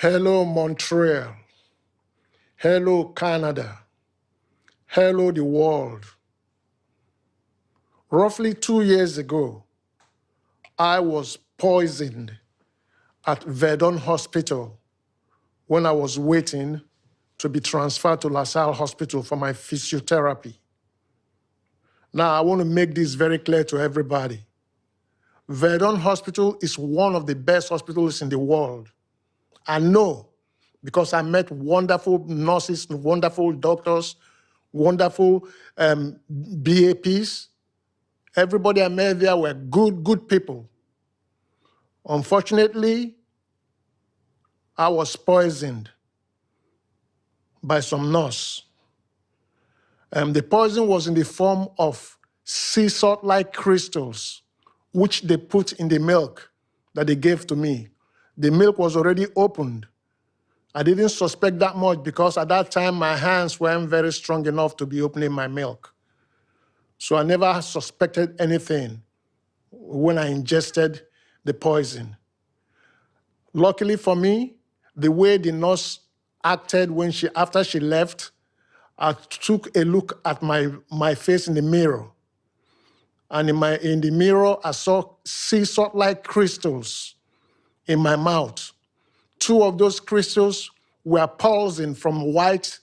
Hello, Montreal. Hello, Canada. Hello, the world. Roughly 2 years ago, I was poisoned at Verdun Hospital when I was waiting to be transferred to LaSalle Hospital for my physiotherapy. Now, I want to make this very clear to everybody. Verdun Hospital is one of the best hospitals in the world. I know because I met wonderful nurses, wonderful doctors, wonderful BAPs. Everybody I met there were good people. Unfortunately, I was poisoned by some nurse. The poison was in the form of sea salt-like crystals, which they put in the milk that they gave to me. The milk was already opened. I didn't suspect that much because at that time, my hands weren't very strong enough to be opening my milk. So I never suspected anything when I ingested the poison. Luckily for me, the way the nurse acted after she left, I took a look at my face in the mirror. And in the mirror, I saw sea salt-like crystals in my mouth. 2 of those crystals were pulsing from white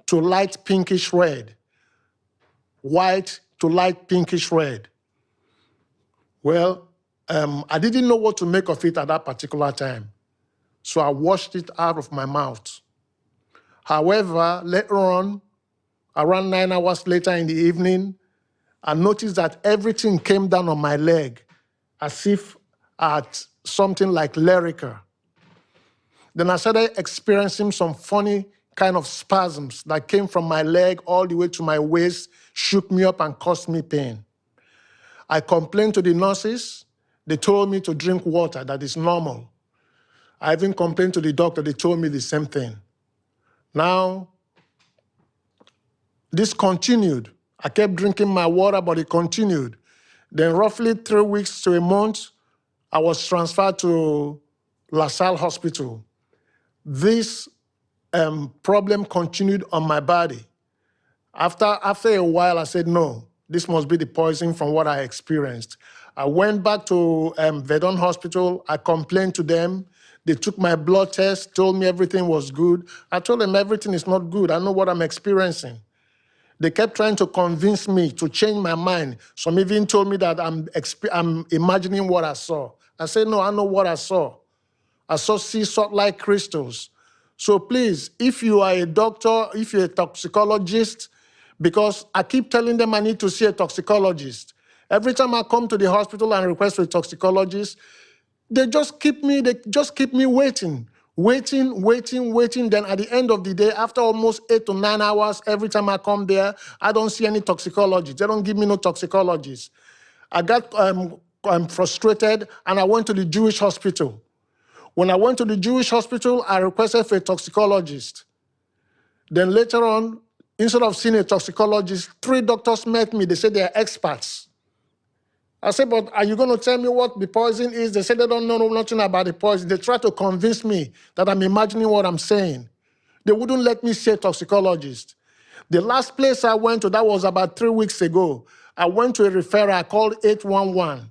to light pinkish red. White to light pinkish red. Well, I didn't know what to make of it at that particular time. So I washed it out of my mouth. However, later on, around 9 hours later in the evening, I noticed that everything came down on my leg as if I had something like Lyrica. Then I started experiencing some funny kind of spasms that came from my leg all the way to my waist, shook me up and caused me pain. I complained to the nurses. They told me to drink water, that is normal. I even complained to the doctor. They told me the same thing. Now, this continued. I kept drinking my water, but it continued. Then roughly 3 weeks to a month, I was transferred to LaSalle Hospital. This problem continued on my body. After a while, I said, no, this must be the poison from what I experienced. I went back to Verdun Hospital. I complained to them. They took my blood test, told me everything was good. I told them everything is not good. I know what I'm experiencing. They kept trying to convince me to change my mind. Some even told me that I'm imagining what I saw. I said, no, I know what I saw. I saw sea salt-like crystals. So please, if you are a doctor, if you're a toxicologist, because I keep telling them I need to see a toxicologist. Every time I come to the hospital and request for a toxicologist, they just keep me waiting. Then at the end of the day, after almost 8 to 9 hours, every time I come there, I don't see any toxicologist. They don't give me no toxicologist. I got frustrated and I went to the Jewish hospital. When I went to the Jewish hospital, I requested for a toxicologist. Then later on, instead of seeing a toxicologist, 3 doctors met me. They said they are experts. I said, but are you going to tell me what the poison is? They said they don't know nothing about the poison. They tried to convince me that I'm imagining what I'm saying. They wouldn't let me see a toxicologist. The last place I went to, that was about 3 weeks ago, I went to a referral. I called 811.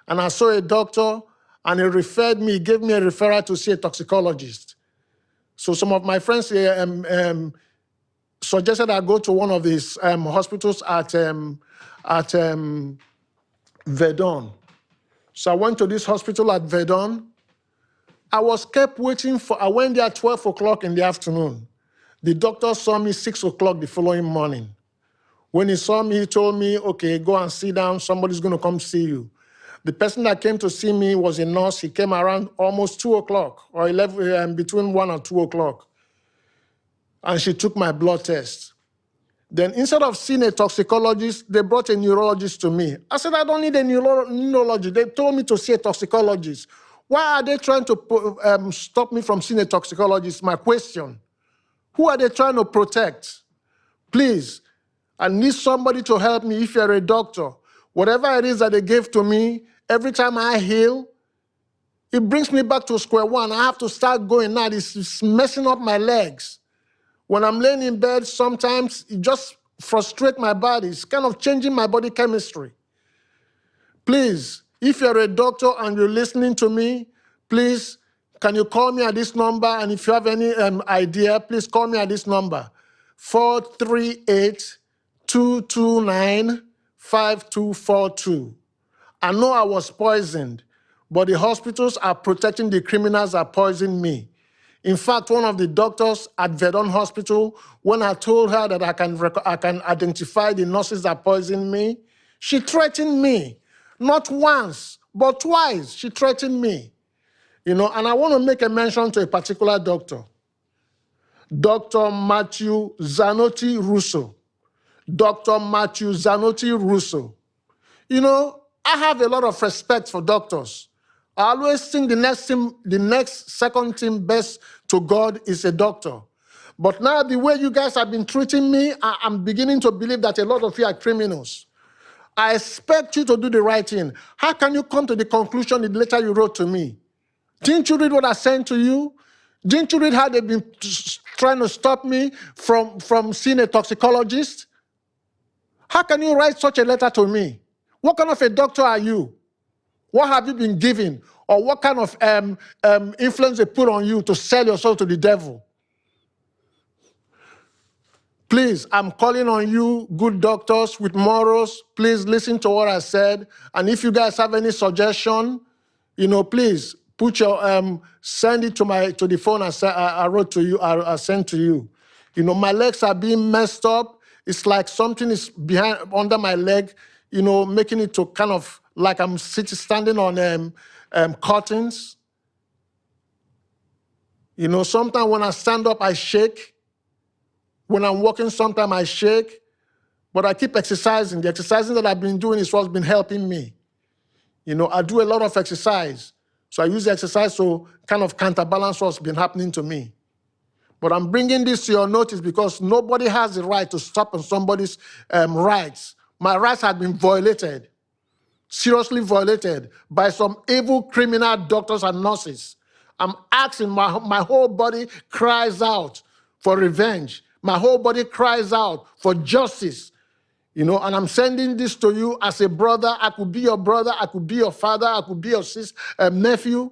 And I saw a doctor, and he referred me, gave me a referral to see a toxicologist. So some of my friends suggested I go to one of these hospitals at Verdun. So I went to this hospital at Verdun. I kept waiting I went there at 12 o'clock in the afternoon. The doctor saw me 6 o'clock the following morning. When he saw me, he told me, okay, go and sit down. Somebody's going to come see you. The person that came to see me was a nurse. He came around almost 2 o'clock or 11, between 1 and 2 o'clock. And she took my blood test. Then instead of seeing a toxicologist, they brought a neurologist to me. I said, I don't need a neurologist. They told me to see a toxicologist. Why are they trying to stop me from seeing a toxicologist? My question. Who are they trying to protect? Please, I need somebody to help me if you're a doctor. Whatever it is that they gave to me, every time I heal, It brings me back to square one. I have to start going now. It's messing up my legs. When I'm laying in bed, sometimes it just frustrates my body. It's kind of changing my body chemistry. Please, if you're a doctor and you're listening to me, please, can you call me at this number? And if you have any idea, please call me at this number, 438-229-5242. I know I was poisoned, but the hospitals are protecting the criminals that poisoned me. In fact, one of the doctors at Verdun Hospital, when I told her that I can identify the nurses that poisoned me, she threatened me. Not once, but twice, she threatened me. And I want to make a mention to a particular doctor, Dr. Matthew Zanotti Russo. Dr. Matthew Zanotti Russo. I have a lot of respect for doctors. I always think the next second thing best to God is a doctor. But now the way you guys have been treating me, I'm beginning to believe that a lot of you are criminals. I expect you to do the right thing. How can you come to the conclusion in the letter you wrote to me? Didn't you read what I sent to you? Didn't you read how they've been trying to stop me from seeing a toxicologist? How can you write such a letter to me? What kind of a doctor are you? What have you been given? Or what kind of influence they put on you to sell your soul to the devil? Please, I'm calling on you, good doctors with morals. Please listen to what I said. And if you guys have any suggestion, please put your send it to the phone I wrote to you. I sent to you. My legs are being messed up. It's like something is under my leg, making it to kind of like I'm standing on curtains. Sometimes when I stand up, I shake. When I'm walking, sometimes I shake. But I keep exercising. The exercising that I've been doing is what's been helping me. I do a lot of exercise. So I use the exercise to kind of counterbalance what's been happening to me. But I'm bringing this to your notice because nobody has the right to stop on somebody's rights. My rights have been violated, seriously violated by some evil criminal doctors and nurses. I'm asking, my whole body cries out for revenge. My whole body cries out for justice. And I'm sending this to you as a brother. I could be your brother. I could be your father. I could be your nephew.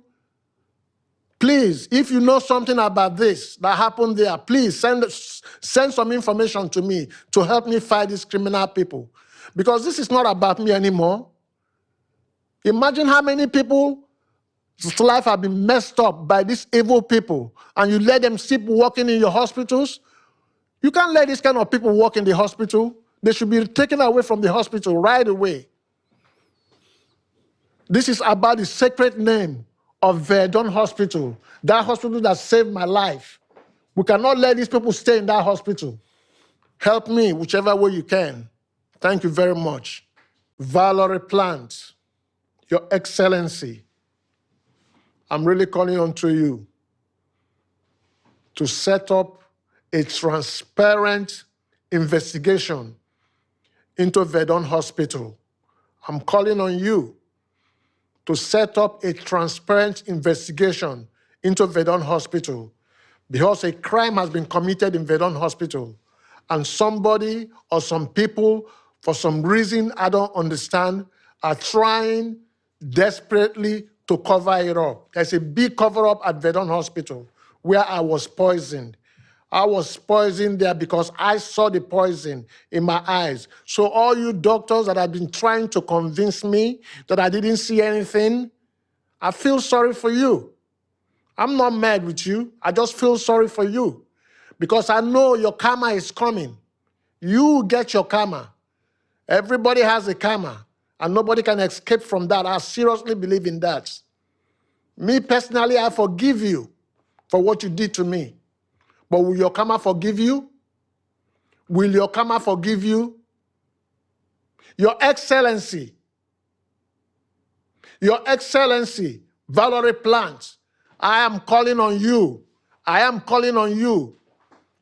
Please, if you know something about this that happened there, please send some information to me to help me fight these criminal people. Because this is not about me anymore. Imagine how many people's life have been messed up by these evil people, and you let them keep working in your hospitals. You can't let these kind of people work in the hospital. They should be taken away from the hospital right away. This is about the sacred name of Verdun Hospital, that hospital that saved my life. We cannot let these people stay in that hospital. Help me whichever way you can. Thank you very much. Valerie Plant, Your Excellency, I'm really calling on to you to set up a transparent investigation into Verdun Hospital. I'm calling on you to set up a transparent investigation into Verdun Hospital because a crime has been committed in Verdun Hospital and somebody or some people, for some reason I don't understand, are trying desperately to cover it up. There's a big cover-up at Verdun Hospital where I was poisoned. I was poisoned there because I saw the poison in my eyes. So all you doctors that have been trying to convince me that I didn't see anything, I feel sorry for you. I'm not mad with you. I just feel sorry for you because I know your karma is coming. You get your karma. Everybody has a karma, and nobody can escape from that. I seriously believe in that. Me personally, I forgive you for what you did to me. But will your karma forgive you? Will your karma forgive you? Your Excellency, Valerie Plant, I am calling on you. I am calling on you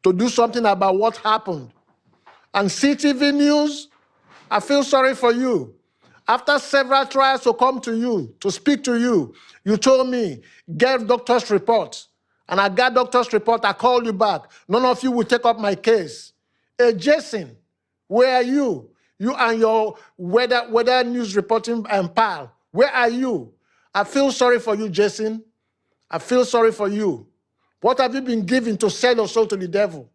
to do something about what happened. And CTV News, I feel sorry for you. After several trials to come to you, to speak to you, you told me, get doctor's report. And I got doctor's report, I called you back. None of you will take up my case. Hey, Jason, where are you? You and your weather news reporting and pal, where are you? I feel sorry for you, Jason. I feel sorry for you. What have you been given to sell your soul to the devil?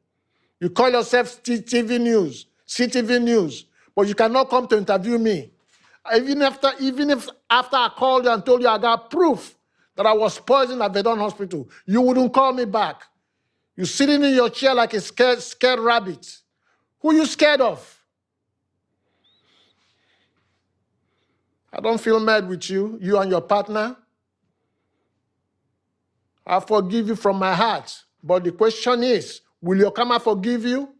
You call yourself TV News, CTV News, but you cannot come to interview me. Even if after I called you and told you I got proof that I was poisoned at Verdun Hospital, you wouldn't call me back. You're sitting in your chair like a scared rabbit. Who are you scared of? I don't feel mad with you, you and your partner. I forgive you from my heart. But the question is, will your karma forgive you?